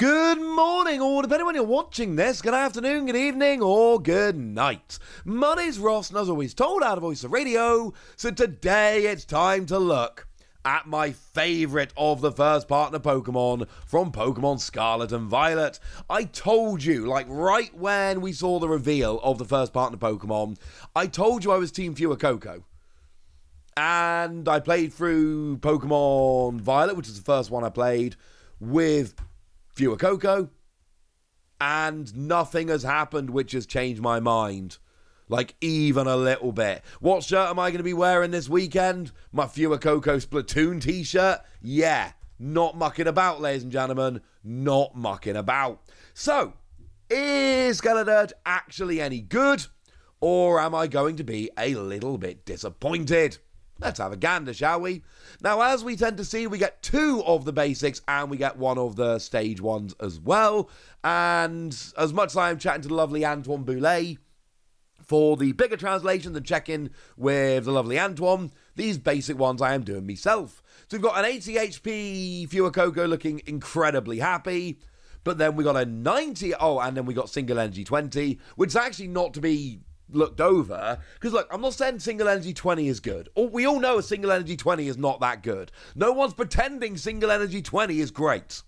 Good morning, or depending when you're watching this, good afternoon, good evening, or good night. My name's Ross, and as always told out of Voice of Radio, so today it's time to look at my favourite of the first partner Pokemon from Pokemon Scarlet and Violet. I told you, like right when we saw the reveal of the first partner Pokemon, I told you I was Team Fuecoco. And I played through Pokemon Violet, which is the first one I played, with Fuecoco, and nothing has happened which has changed my mind, like even a little bit. What shirt am I going to be wearing this weekend? My Fuecoco Splatoon t-shirt? Yeah, not mucking about, ladies and gentlemen, not mucking about. So, is Skeledirge actually any good, or am I going to be a little bit disappointed? Let's have a gander, shall we? Now, as we tend to see, we get 2 of the basics and we get 1 of the stage 1s as well. And as much as I am chatting to the lovely Antoine Boulet for the bigger translation than check-in with the lovely Antoine, these basic ones I am doing myself. So we've got an 80 HP Fuecoco looking incredibly happy. But then we got a 90... Oh, and then we got Single Energy 20, which is actually not to be looked over, because look, I'm not saying Single Energy 20 is good. We all know a Single Energy 20 is not that good. No one's pretending Single Energy 20 is great.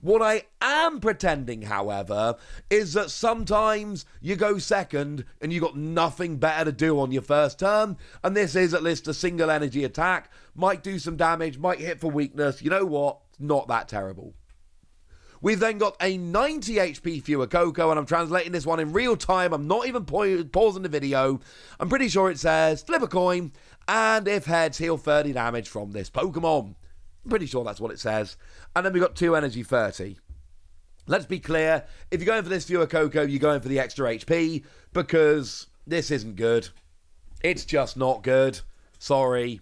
What I am pretending, however, is that sometimes you go second and you got nothing better to do on your first turn, and this is at least a single energy attack, might do some damage, might hit for weakness. You know what? It's not that terrible. We've then got a 90 HP Fuecoco, and I'm translating this one in real time. I'm not even pausing the video. I'm pretty sure it says, flip a coin, and if heads, heal 30 damage from this Pokemon. I'm pretty sure that's what it says. And then we've got 2 energy 30. Let's be clear, if you're going for this Fuecoco, you're going for the extra HP, because this isn't good. It's just not good. Sorry.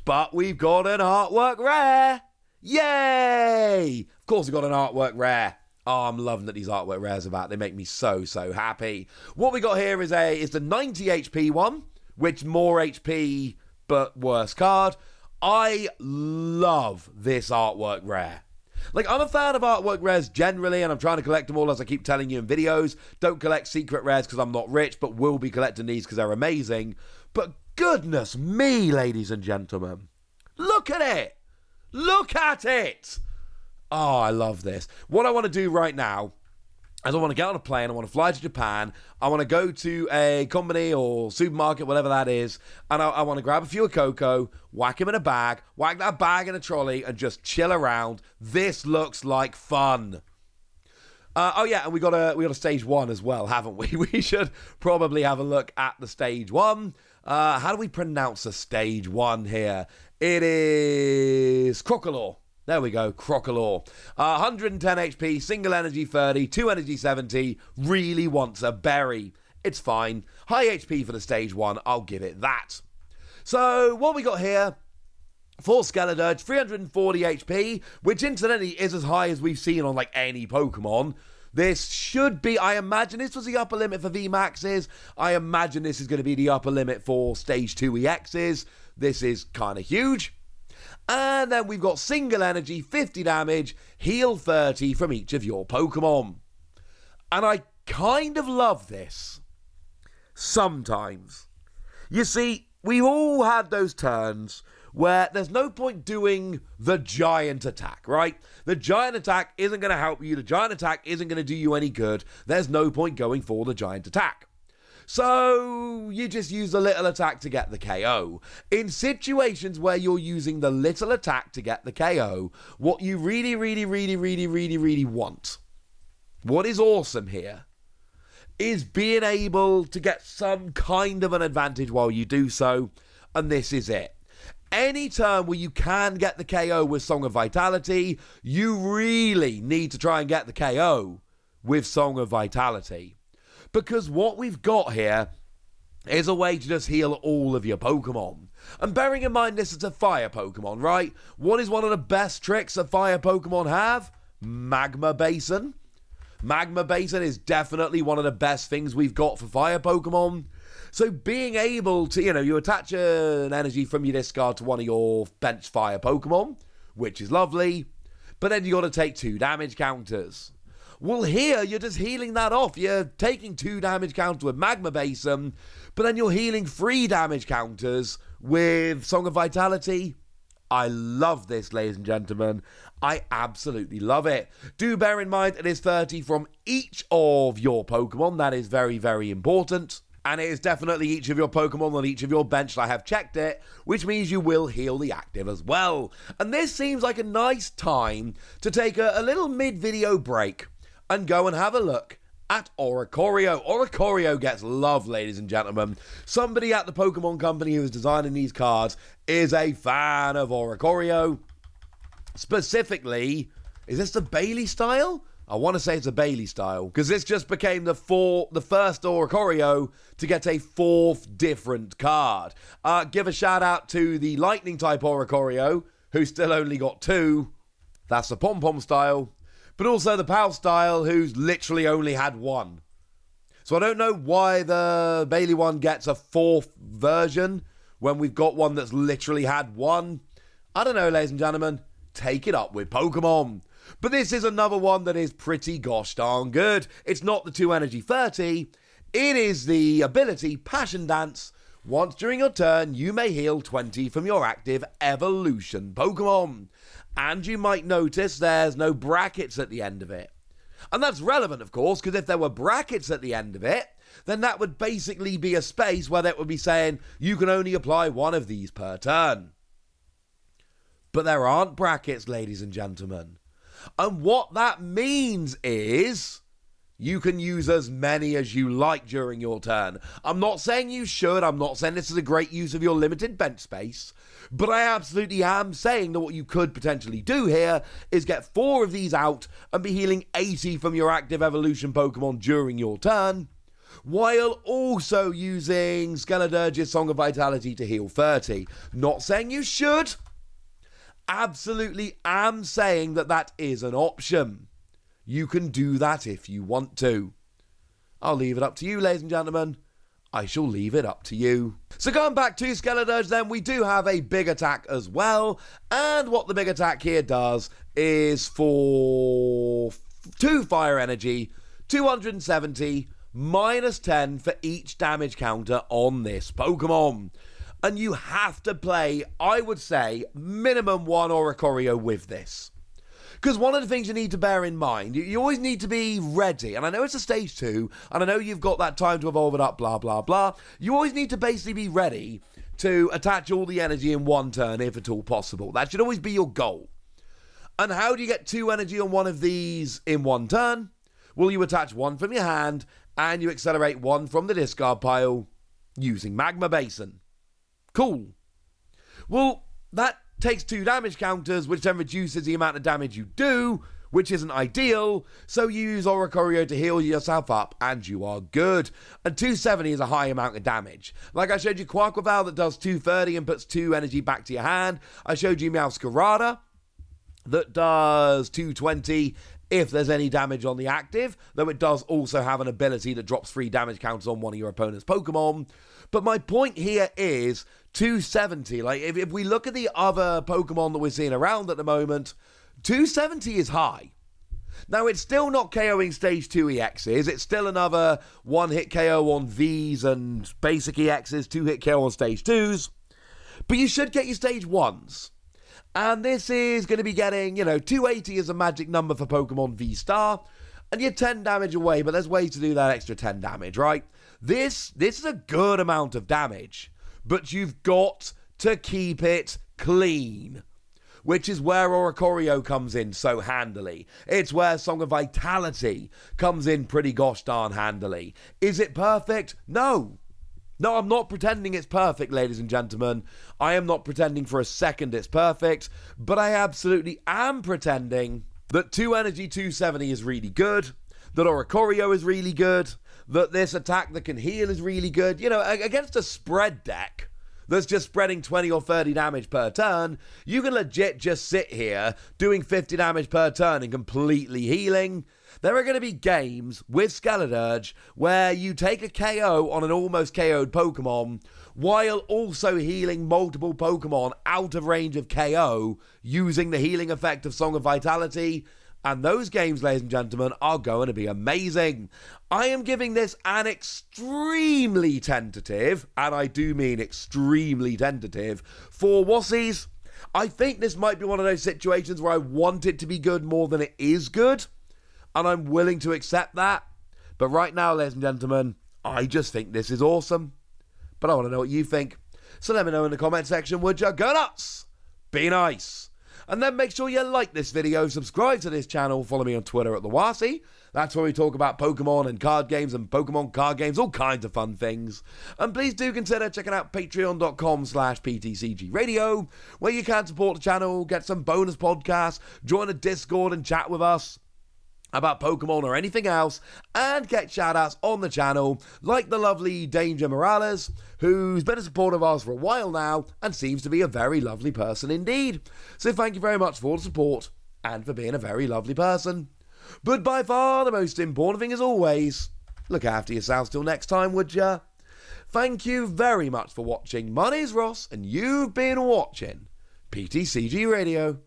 But we've got an artwork rare. Yay! Of course we got an artwork rare. Oh, I'm loving that these artwork rares are back. They make me so happy. What we got here is the 90 HP one, which more HP but worse card. I love this artwork rare. Like, I'm a fan of artwork rares generally, and I'm trying to collect them all, as I keep telling you in videos. Don't collect secret rares because I'm not rich, but will be collecting these because they're amazing. But goodness me, ladies and gentlemen. Look at it! Look at it! Oh, I love this. What I want to do right now is I want to get on a plane, I want to fly to Japan, I want to go to a company or supermarket, whatever that is, and I want to grab a Fuecoco, whack him in a bag, whack that bag in a trolley, and just chill around. This looks like fun. Oh yeah, and we got a stage 1 as well, haven't we? We should probably have a look at the stage 1. How do we pronounce a stage 1 here? It is Crocolor. There we go, Crocolor. 110 HP, single energy 30, 2 energy 70. Really wants a berry. It's fine. High HP for the stage 1. I'll give it that. So what we got here for Skeledirge, 340 HP, which incidentally is as high as we've seen on like any Pokemon. This should be, I imagine this was the upper limit for VMAXs. I imagine this is going to be the upper limit for Stage 2 EXs. This is kind of huge. And then we've got single energy, 50 damage, heal 30 from each of your Pokemon. And I kind of love this. Sometimes. You see, we've all had those turns where there's no point doing the giant attack, right? The giant attack isn't going to help you. The giant attack isn't going to do you any good. There's no point going for the giant attack. So you just use the little attack to get the KO. In situations where you're using the little attack to get the KO, what you really want, what is awesome here, is being able to get some kind of an advantage while you do so, and this is it. Any turn where you can get the KO with Song of Vitality, you really need to try and get the KO with Song of Vitality. Because what we've got here is a way to just heal all of your Pokemon. And bearing in mind this is a fire Pokemon, right? What is one of the best tricks that fire Pokemon have? Magma Basin. Magma Basin is definitely one of the best things we've got for fire Pokemon. So being able to, you attach an energy from your discard to one of your bench fire Pokemon, which is lovely. but then you got to take 2 damage counters. Well, here, you're just healing that off. You're taking 2 damage counters with Magma Basin, but then you're healing 3 damage counters with Song of Vitality. I love this, ladies and gentlemen. I absolutely love it. Do bear in mind, it is 30 from each of your Pokemon. That is very, very important. And it is definitely each of your Pokemon on each of your bench. I have checked it, which means you will heal the active as well. And this seems like a nice time to take a little mid-video break and go and have a look at Oricorio. Oricorio gets love, ladies and gentlemen. Somebody at the Pokemon company who is designing these cards is a fan of Oricorio. Specifically, is this the Bailey style? I want to say it's a Bailey style, because this just became the first Oricorio to get a 4th different card. Give a shout out to the Lightning type Oricorio, who still only got 2. That's the Pom-Pom style. But also the PAL style, who's literally only had 1. So I don't know why the Bailey one gets a 4th version when we've got one that's literally had 1. I don't know, ladies and gentlemen. Take it up with Pokemon. But this is another one that is pretty gosh darn good. It's not the 2 energy 30. It is the ability Passion Dance. Once during your turn, you may heal 20 from your active evolution Pokemon. And you might notice there's no brackets at the end of it. And that's relevant, of course, because if there were brackets at the end of it, then that would basically be a space where that would be saying you can only apply 1 of these per turn. But there aren't brackets, ladies and gentlemen. And what that means is you can use as many as you like during your turn. I'm not saying you should. I'm not saying this is a great use of your limited bench space. But I absolutely am saying that what you could potentially do here is get 4 of these out and be healing 80 from your active evolution Pokemon during your turn, while also using Skeledirge's Song of Vitality to heal 30. Not saying you should. Absolutely am saying that that is an option. You can do that if you want to. I'll leave it up to you, ladies and gentlemen. I shall leave it up to you. So going back to Skeledirge then, we do have a big attack as well. And what the big attack here does is for 2 fire energy, 270, minus 10 for each damage counter on this Pokemon. And you have to play, I would say, minimum 1 Oricorio with this. Because one of the things you need to bear in mind, you always need to be ready. And I know it's a stage 2, and I know you've got that time to evolve it up, blah, blah, blah. You always need to basically be ready to attach all the energy in 1 turn, if at all possible. That should always be your goal. And how do you get 2 energy on one of these in 1 turn? Well, you attach 1 from your hand, and you accelerate 1 from the discard pile using Magma Basin. Cool. Well, that takes 2 damage counters, which then reduces the amount of damage you do, which isn't ideal, so you use Oricorio to heal yourself up, and you are good. And 270 is a high amount of damage. Like I showed you Quaquaval that does 230 and puts 2 energy back to your hand. I showed you Meowscarada that does 220 if there's any damage on the active, though it does also have an ability that drops 3 damage counters on one of your opponent's Pokemon. But my point here is 270. Like, if we look at the other Pokemon that we're seeing around at the moment, 270 is high. Now, it's still not KOing Stage 2 EXs. It's still another 1-hit KO on Vs and basic EXs, 2-hit KO on Stage 2s. But you should get your Stage 1s. And this is going to be getting, 280 is a magic number for Pokemon V-Star. And you're 10 damage away, but there's ways to do that extra 10 damage, right? This is a good amount of damage, but you've got to keep it clean, which is where Oricorio comes in so handily. It's where Song of Vitality comes in pretty gosh darn handily. Is it perfect? No. No, I'm not pretending it's perfect, ladies and gentlemen. I am not pretending for a second it's perfect, but I absolutely am pretending that 2 energy 270 is really good, that Oricorio is really good, that this attack that can heal is really good. Against a spread deck that's just spreading 20 or 30 damage per turn, you can legit just sit here doing 50 damage per turn and completely healing. There are going to be games with Skeledirge where you take a KO on an almost KO'd Pokemon while also healing multiple Pokemon out of range of KO using the healing effect of Song of Vitality. And those games, ladies and gentlemen, are going to be amazing. I am giving this an extremely tentative, and I do mean extremely tentative, 4 Wassies. I think this might be one of those situations where I want it to be good more than it is good, and I'm willing to accept that. But right now, ladies and gentlemen, I just think this is awesome. But I want to know what you think. So let me know in the comment section, would you? Go nuts! Be nice! And then make sure you like this video, subscribe to this channel, follow me on Twitter at @TheWasi. That's where we talk about Pokemon and card games and Pokemon card games, all kinds of fun things. And please do consider checking out patreon.com/PTCG Radio, where you can support the channel, get some bonus podcasts, join a Discord and chat with us about Pokemon or anything else, and get shout-outs on the channel, like the lovely Danger Morales, who's been a supporter of ours for a while now, and seems to be a very lovely person indeed. So thank you very much for the support, and for being a very lovely person. But by far the most important thing, as always, look after yourselves till next time, would ya? Thank you very much for watching. My name's Ross, and you've been watching PTCG Radio.